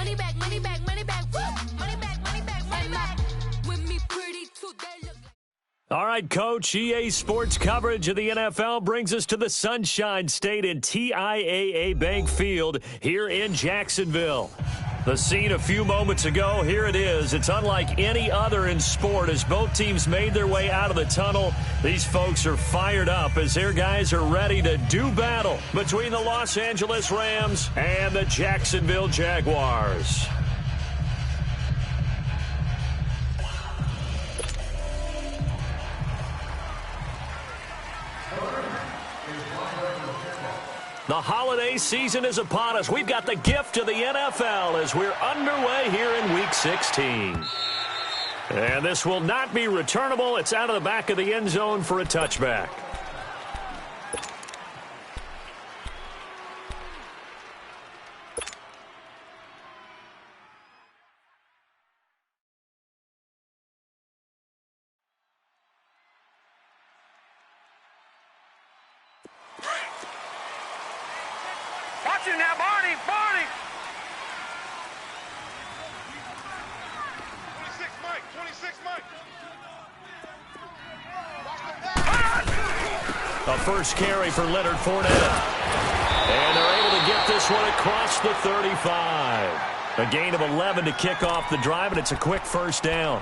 Money back, money back, money back, woo! Money back, money back, money back. With me pretty too, they look. All right, Coach, EA Sports coverage of the NFL brings us to the Sunshine State in TIAA Bank Field here in Jacksonville. The scene a few moments ago, here it is. It's unlike any other in sport as both teams made their way out of the tunnel. These folks are fired up as their guys are ready to do battle between the Los Angeles Rams and the Jacksonville Jaguars. The holiday season is upon us. We've got the gift of the NFL as we're underway here in Week 16. And this will not be returnable. It's out of the back of the end zone for a touchback. Watch it now, Barney! 26, Mike! 26, Mike! A first carry for Leonard Fournette. And they're able to get this one across the 35. A gain of 11 to kick off the drive, and it's a quick first down.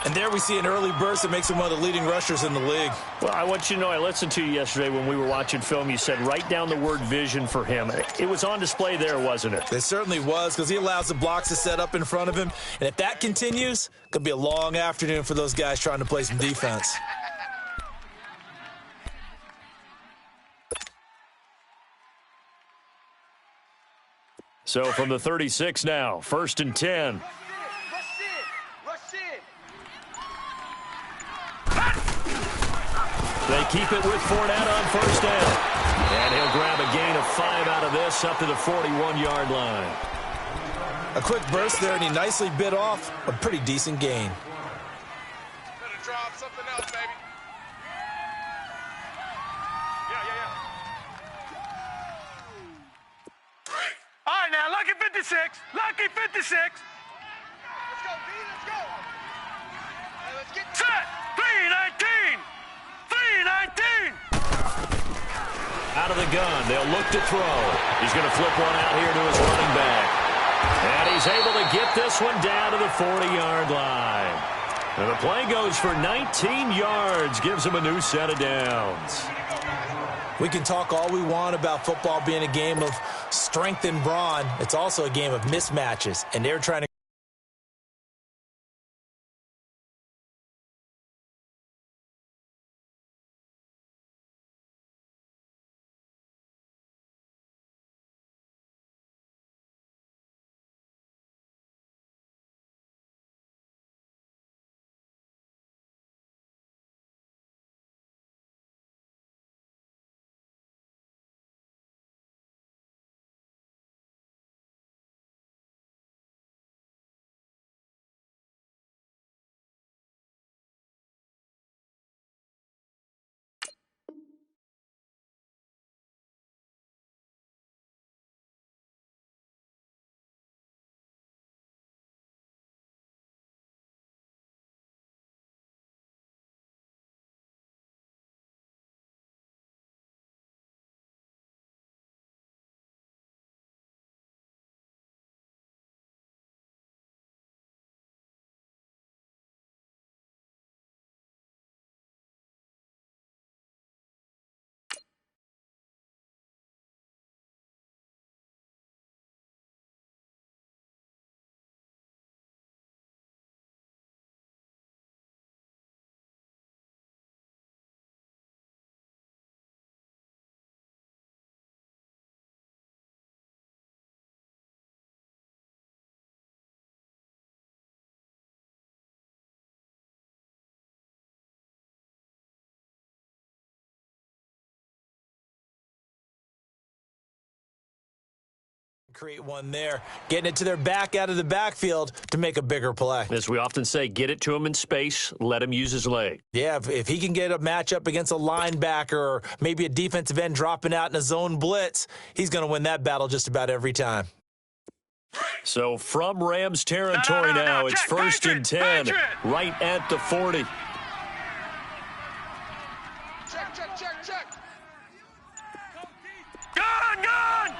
And there we see an early burst that makes him one of the leading rushers in the league. Well, I want you to know, I listened to you yesterday when we were watching film. You said write down the word vision for him. It was on display there, wasn't it? It certainly was, because he allows the blocks to set up in front of him. And if that continues, it could be a long afternoon for those guys trying to play some defense. So from the 36 now, 1st and 10. They keep it with Fournette on first down. And he'll grab a gain of 5 out of this up to the 41-yard line. A quick burst there, and he nicely bit off a pretty decent gain. Better drop something else, baby. Yeah. All right, now, lucky 56. Lucky 56. Let's go, B. Let's go. Hey, let's get set. 319. 319. Out of the gun. They'll look to throw. He's going to flip one out here to his running back. And he's able to get this one down to the 40-yard line. And the play goes for 19 yards. Gives him a new set of downs. We can talk all we want about football being a game of strength and brawn. It's also a game of mismatches, and they're trying to create one there, getting it to their back out of the backfield to make a bigger play. As we often say, get it to him in space, let him use his leg. Yeah, if he can get a matchup against a linebacker or maybe a defensive end dropping out in a zone blitz, he's going to win that battle just about every time. So from Rams territory now, it's Check, 1st and 10, Patriot. right at the 40. Check. Gun!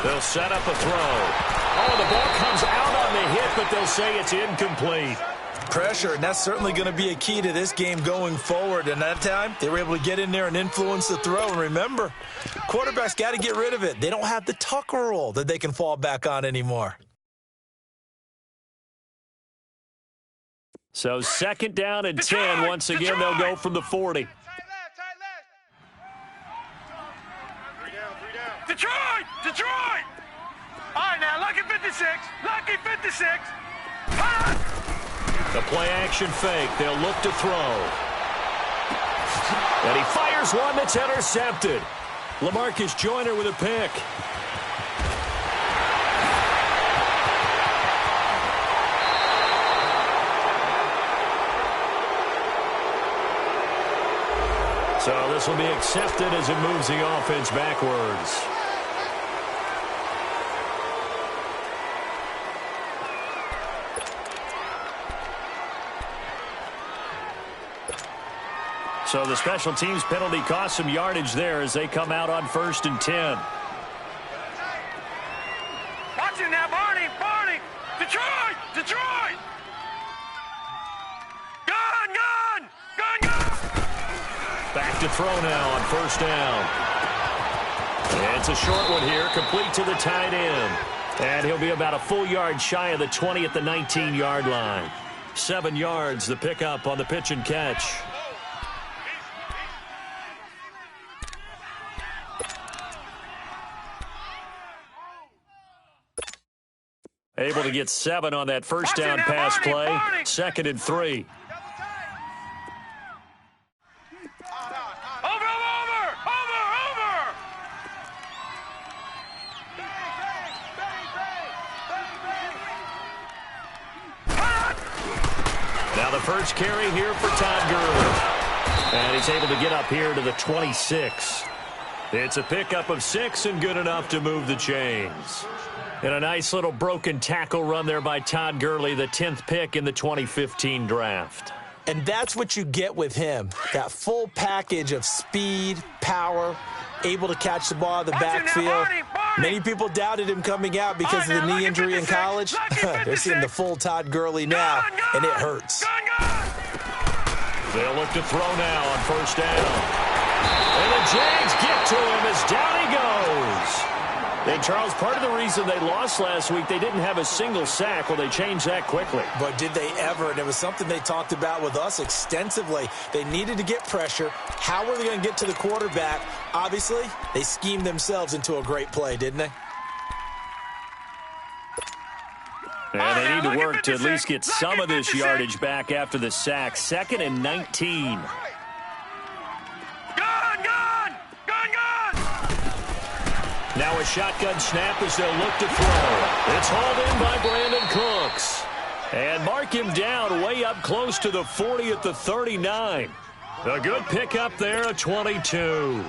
They'll set up a throw. Oh, the ball comes out on the hit, but they'll say it's incomplete. Pressure, and that's certainly going to be a key to this game going forward. And that time, they were able to get in there and influence the throw. And remember, quarterbacks got to get rid of it. They don't have the Tucker rule that they can fall back on anymore. So 2nd down and 10. Once again, they'll go from the 40. Tight left. 3 down. Detroit! All right, now, lucky 56. The play-action fake. They'll look to throw. And he fires one that's intercepted. LaMarcus Joyner with a pick. So this will be accepted as it moves the offense backwards. So the special teams penalty cost some yardage there as they come out on 1st and 10. Watch it now, Barney! Detroit! Gun! Back to throw now on 1st down. And it's a short one here, complete to the tight end. And he'll be about a full yard shy of the 20 at the 19-yard line. 7 yards, the pickup on the pitch and catch. Able to get 7 on that 1st down pass play. 2nd and 3. Over! Now the first carry here for Todd Gurley. And he's able to get up here to the 26. It's a pickup of 6 and good enough to move the chains. And a nice little broken tackle run there by Todd Gurley, the 10th pick in the 2015 draft. And that's what you get with him, that full package of speed, power, able to catch the ball out of the backfield. Many people doubted him coming out because of the knee injury in college. They're seeing the full Todd Gurley now, and it hurts. They'll look to throw now on 1st down. And the Jags get to him as down he goes. And, Charles, part of the reason they lost last week, they didn't have a single sack. Well, they changed that quickly. But did they ever? And it was something they talked about with us extensively. They needed to get pressure. How were they going to get to the quarterback? Obviously, they schemed themselves into a great play, didn't they? And they need to work to at least get some of this yardage back after the sack. 2nd and 19. Now a shotgun snap as they'll look to throw. It's hauled in by Brandon Cooks. And mark him down way up close to the 40 at the 39. A good pickup there, a 22.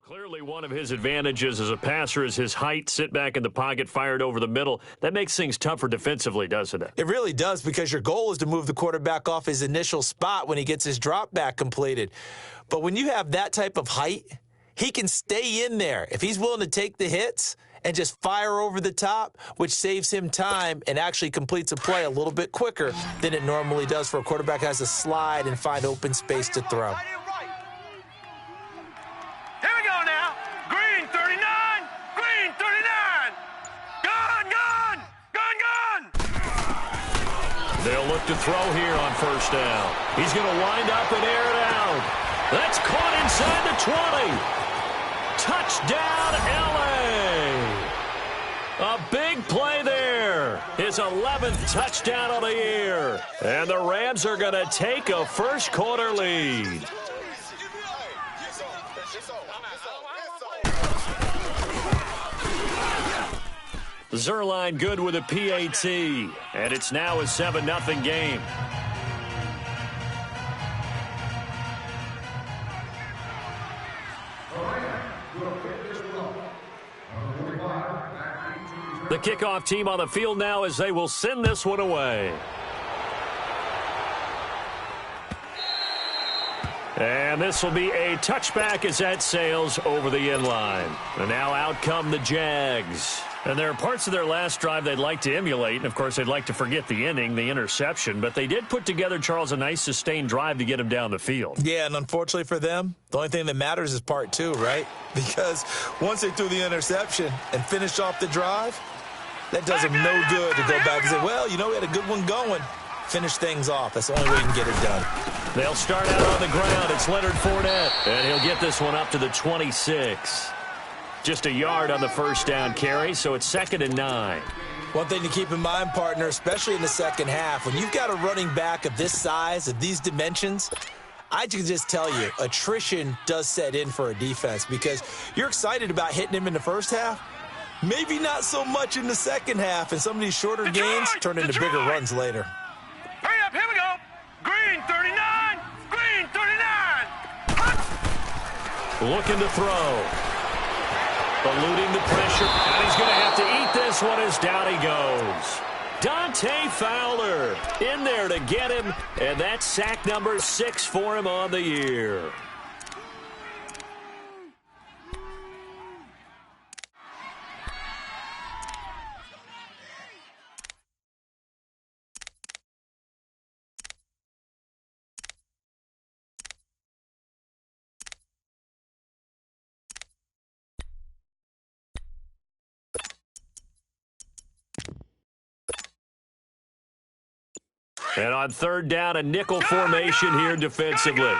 Clearly one of his advantages as a passer is his height, sit back in the pocket, fired over the middle. That makes things tougher defensively, doesn't it? It really does, because your goal is to move the quarterback off his initial spot when he gets his drop back completed. But when you have that type of height, he can stay in there. If he's willing to take the hits and just fire over the top, which saves him time and actually completes a play a little bit quicker than it normally does for a quarterback who has to slide and find open space to throw. Here we go now. Green 39. Gun. They'll look to throw here on 1st down. He's going to wind up and air it out. That's caught inside the 20. Touchdown, L.A. A big play there. his 11th touchdown of the year. And the Rams are going to take a first-quarter lead. Zerline good with a PAT, and it's now a 7-0 game. The kickoff team on the field now as they will send this one away. And this will be a touchback as that sails over the end line. And now out come the Jags. And there are parts of their last drive they'd like to emulate. And, of course, they'd like to forget the inning, the interception. But they did put together, Charles, a nice sustained drive to get him down the field. Yeah, and unfortunately for them, the only thing that matters is part two, right? Because once they threw the interception and finished off the drive, that does them no good to go back and say, well, you know, we had a good one going. Finish things off. That's the only way you can get it done. They'll start out on the ground. It's Leonard Fournette, and he'll get this one up to the 26. Just a yard on the first down carry, so it's 2nd and 9. One thing to keep in mind, partner, especially in the second half, when you've got a running back of this size, of these dimensions, I can just tell you, attrition does set in for a defense because you're excited about hitting him in the first half. Maybe not so much in the second half, and some of these shorter gains turn into bigger runs later. Hurry up, here we go. Green 39, green 39. Looking to throw. Eluding the pressure, and he's going to have to eat this one as down he goes. Dante Fowler in there to get him, and that's sack number 6 for him on the year. And on third down, a nickel formation here defensively.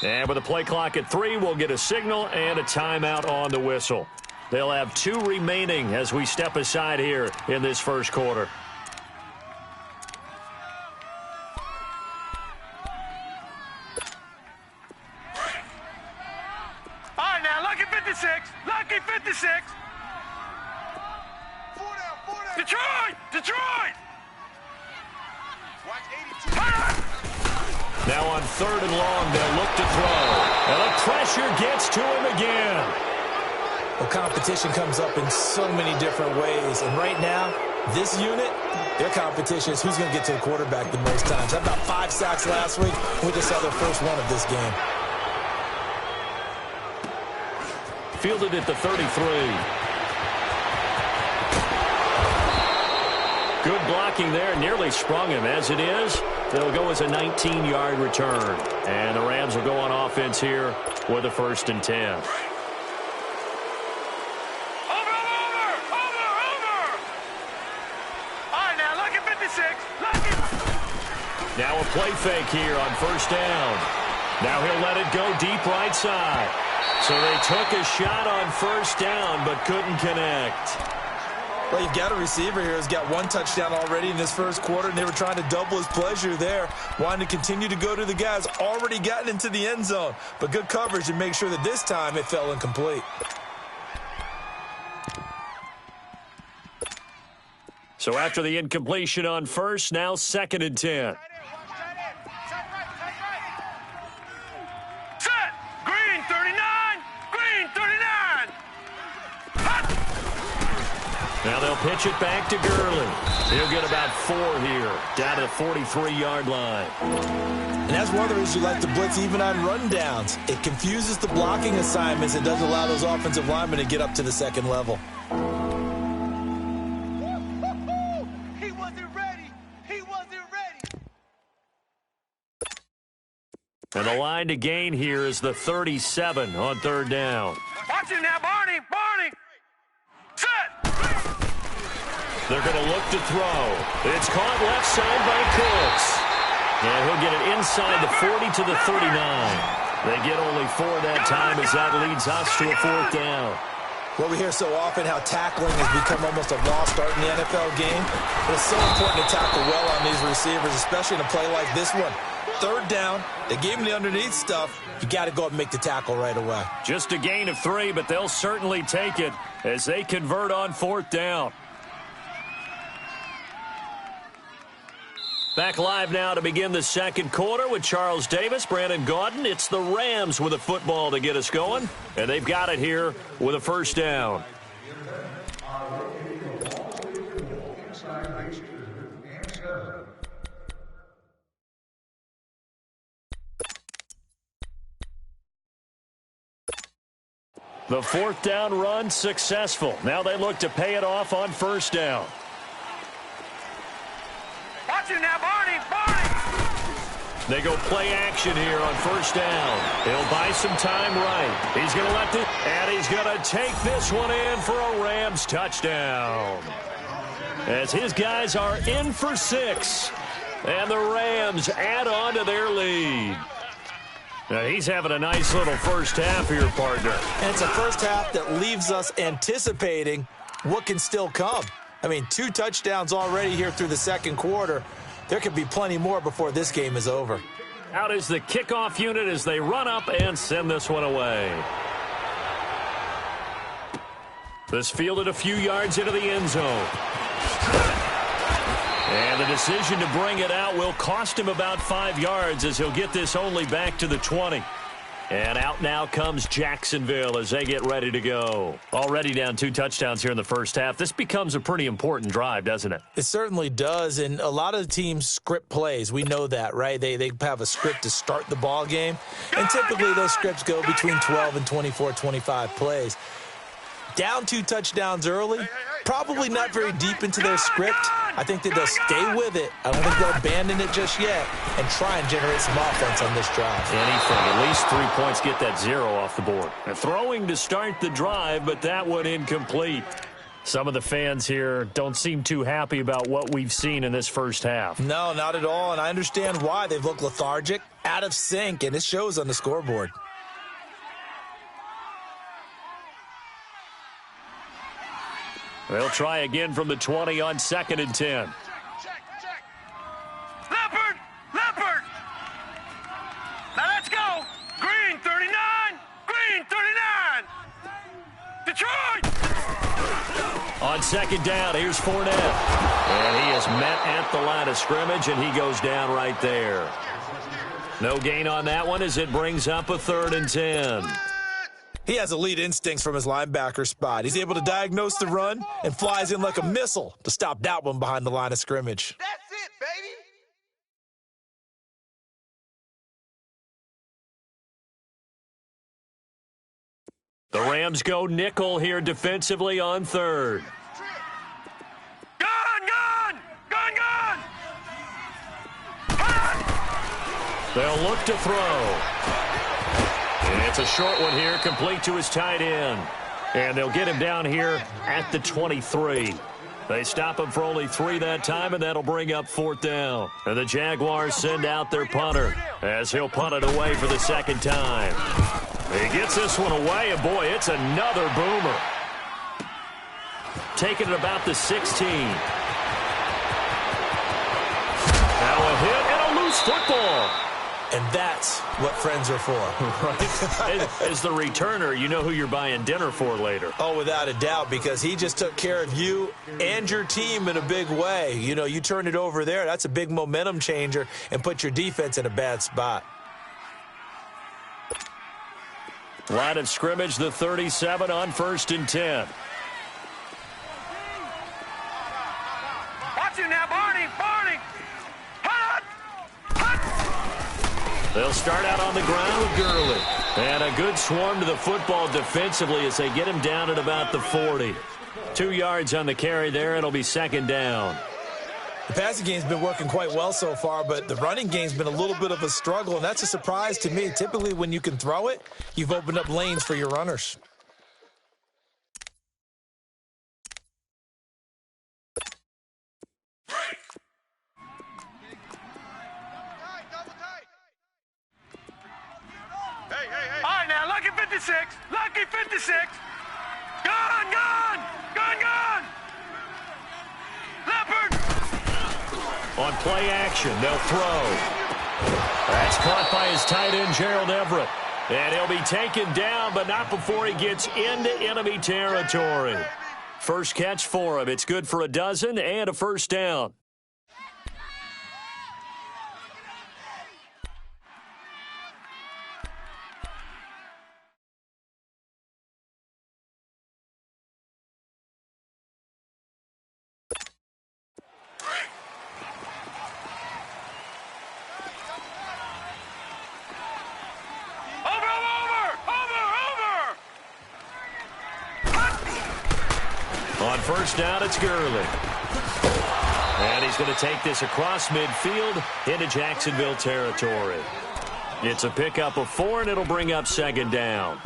And with a play clock at 3, we'll get a signal and a timeout on the whistle. They'll have 2 remaining as we step aside here in this first quarter. All right, now, lucky 56, lucky 56. Detroit! Detroit! Now on 3rd and long, they'll look to throw. And the pressure gets to him again. Well, competition comes up in so many different ways. And right now, this unit, their competition is who's going to get to the quarterback the most times. How about 5 sacks last week? We just saw their first one of this game. Fielded at the 33. Good blocking there, nearly sprung him. As it is, it'll go as a 19-yard return. And the Rams will go on offense here with a 1st and 10. Over! All right, now, lucky 56, lucky. Now a play fake here on 1st down. Now he'll let it go deep right side. So they took a shot on 1st down but couldn't connect. Well, you've got a receiver here who's got 1 touchdown already in this first quarter, and they were trying to double his pleasure there, wanting to continue to go to the guys already gotten into the end zone. But good coverage and make sure that this time it fell incomplete. So after the incompletion on 1st, now 2nd and 10. Set! Green 39, green 39. Now they'll pitch it back to Gurley. He'll get about 4 here, down to the 43-yard line. And that's one of the reasons you like to blitz even on rundowns. It confuses the blocking assignments. It doesn't allow those offensive linemen to get up to the second level. He wasn't ready. He wasn't ready. And the line to gain here is the 37 on 3rd down. Watch him now, Barney. Barney. Set. They're going to look to throw. It's caught left side by Cooks. And he'll get it inside the 40 to the 39. They get only 4 that time as that leads us to a 4th down. Well, we hear so often how tackling has become almost a lost art in the NFL game. But it's so important to tackle well on these receivers, especially in a play like this one. Third down, they gave him the underneath stuff. You got to go up and make the tackle right away. Just a gain of 3, but they'll certainly take it as they convert on 4th down. Back live now to begin the second quarter with Charles Davis, Brandon Gaudin. It's the Rams with a football to get us going, and they've got it here with a first down. The 4th down run successful. Now they look to pay it off on first down. Watch him now, Barney! They go play action here on first down. He'll buy some time right. He's going to let this, and he's going to take this one in for a Rams touchdown. As his guys are in for 6, and the Rams add on to their lead. Now, he's having a nice little first half here, partner. And it's a first half that leaves us anticipating what can still come. I mean, 2 touchdowns already here through the second quarter. There could be plenty more before this game is over. Out is the kickoff unit as they run up and send this one away. This fielded a few yards into the end zone. And the decision to bring it out will cost him about 5 yards as he'll get this only back to the 20. And out now comes Jacksonville as they get ready to go. Already down 2 touchdowns here in the first half. This becomes a pretty important drive, doesn't it? It certainly does, and a lot of the teams script plays. We know that, right? They have a script to start the ball game, and typically those scripts go between 12 and 24, 25 plays. Down 2 touchdowns early, probably not very deep into their script. I think that they'll stay with it. I don't think they'll abandon it just yet and try and generate some offense on this drive. Anything. At least 3 points, get that 0 off the board. And throwing to start the drive, but that one incomplete. Some of the fans here don't seem too happy about what we've seen in this first half. No, not at all, and I understand why. They've looked lethargic, out of sync, and it shows on the scoreboard. They'll try again from the 20 on 2nd and 10. Check. Leopard! Now let's go! Green 39! Green 39! Detroit! On 2nd down, here's Fournette. And he is met at the line of scrimmage, and he goes down right there. No gain on that one as it brings up a 3rd and 10. He has elite instincts from his linebacker spot. He's able to diagnose the run and flies in like a missile to stop that one behind the line of scrimmage. That's it, baby! The Rams go nickel here defensively on 3rd. Gone! They'll look to throw. And it's a short one here, complete to his tight end. And they'll get him down here at the 23. They stop him for only 3 that time, and that'll bring up 4th down. And the Jaguars send out their punter as he'll punt it away for the 2nd time. He gets this one away, and boy, it's another boomer. Taking it about the 16. Now a hit and a loose football. And that's what friends are for. Right? As the returner, you know who you're buying dinner for later. Oh, without a doubt, because he just took care of you and your team in a big way. You know, you turn it over there, that's a big momentum changer and put your defense in a bad spot. Line of scrimmage, the 37 on 1st and 10. Watch him now, Barney! Hut! They'll start out on the ground with Gurley. And a good swarm to the football defensively as they get him down at about the 40. 2 yards on the carry there. It'll be 2nd down. The passing game's been working quite well so far, but the running game's been a little bit of a struggle, and that's a surprise to me. Typically, when you can throw it, you've opened up lanes for your runners. All right, now, lucky 56. Lucky 56. Gone! On play action, they'll throw. That's caught by his tight end, Gerald Everett. And he'll be taken down, but not before he gets into enemy territory. First catch for him. It's good for a dozen and a first down. On first down, it's Gurley. And he's going to take this across midfield into Jacksonville territory. It's a pickup of 4, and it'll bring up second down.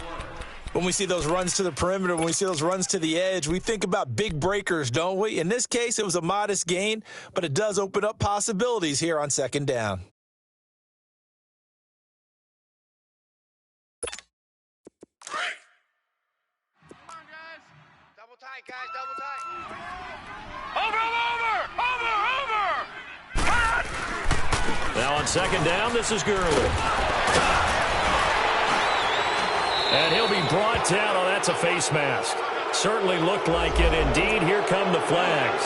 When we see those runs to the perimeter, when we see those runs to the edge, we think about big breakers, don't we? In this case, it was a modest gain, but it does open up possibilities here on second down. Guys, double tight. Over! Now on second down, this is Gurley. And he'll be brought down. Oh, that's a face mask. Certainly looked like it. Indeed, here come the flags.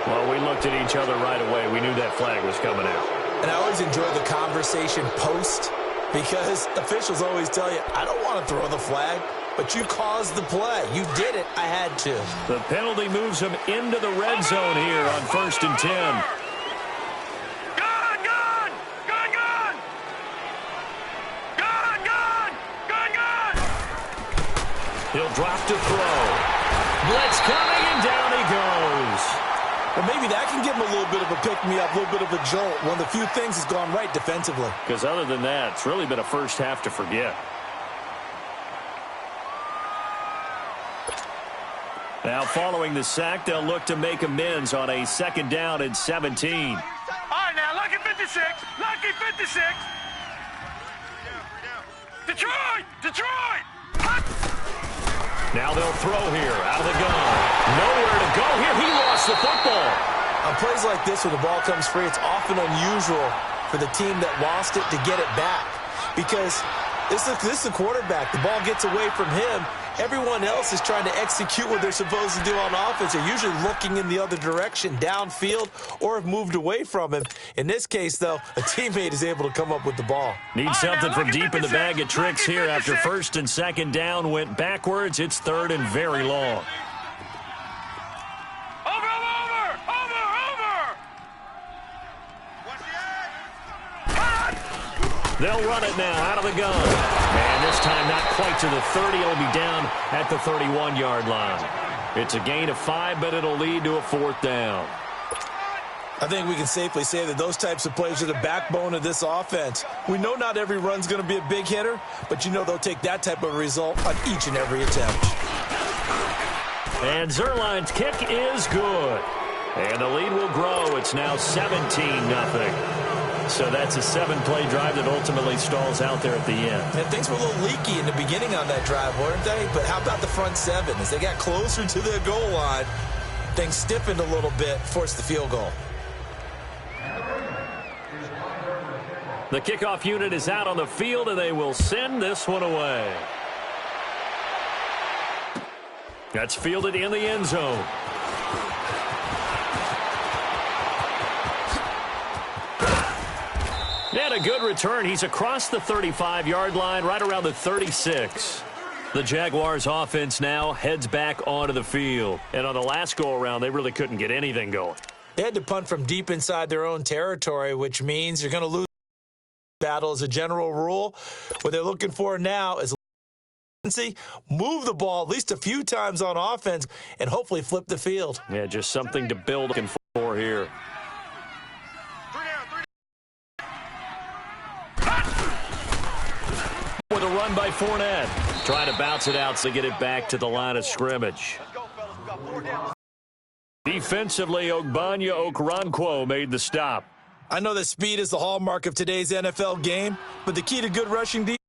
Well, we looked at each other right away. We knew that flag was coming out. And I always enjoy the conversation post because officials always tell you, I don't want to throw the flag. But you caused the play. You did it. I had to. The penalty moves him into the red zone here on 1st and 10. Gun! He'll drop to throw. Blitz coming, and down he goes. Well, maybe that can give him a little bit of a pick-me-up, a little bit of a jolt. One of the few things has gone right defensively. Because other than that, it's really been a first half to forget. Now, following the sack, they'll look to make amends on a second down and 17. All right, now, lucky 56. Lucky 56. Detroit! Now they'll throw here, out of the gun. Nowhere to go here. He lost the football. On plays like this, when the ball comes free, it's often unusual for the team that lost it to get it back. Because this is the quarterback. The ball gets away from him. Everyone else is trying to execute what they're supposed to do on offense. They're usually looking in the other direction, downfield, or have moved away from him. In this case, though, a teammate is able to come up with the ball. Need something from deep in the bag of tricks here after first and second down went backwards. It's third and very long. They'll run it now out of the gun. And this time not quite to the 30. It'll be down at the 31-yard line. It's a gain of 5, but it'll lead to a fourth down. I think we can safely say that those types of plays are the backbone of this offense. We know not every run's going to be a big hitter, but you know they'll take that type of result on each and every attempt. And Zerline's kick is good. And the lead will grow. It's now 17-0. So that's a 7-play drive that ultimately stalls out there at the end. And things were a little leaky in the beginning on that drive, weren't they? But how about the front 7? As they got closer to their goal line, things stiffened a little bit, forced the field goal. The kickoff unit is out on the field, and they will send this one away. That's fielded in the end zone. And a good return. He's across the 35-yard line, right around the 36. The Jaguars offense now heads back onto the field. And on the last go-around, they really couldn't get anything going. They had to punt from deep inside their own territory, which means you're going to lose the battle as a general rule. What they're looking for now is move the ball at least a few times on offense and hopefully flip the field. Yeah, just something to build for here. With a run by Fournette. Trying to bounce it out to get it back to the line of scrimmage. Defensively, Ogbanya Okoronkwo made the stop. I know that speed is the hallmark of today's NFL game, but the key to good rushing defense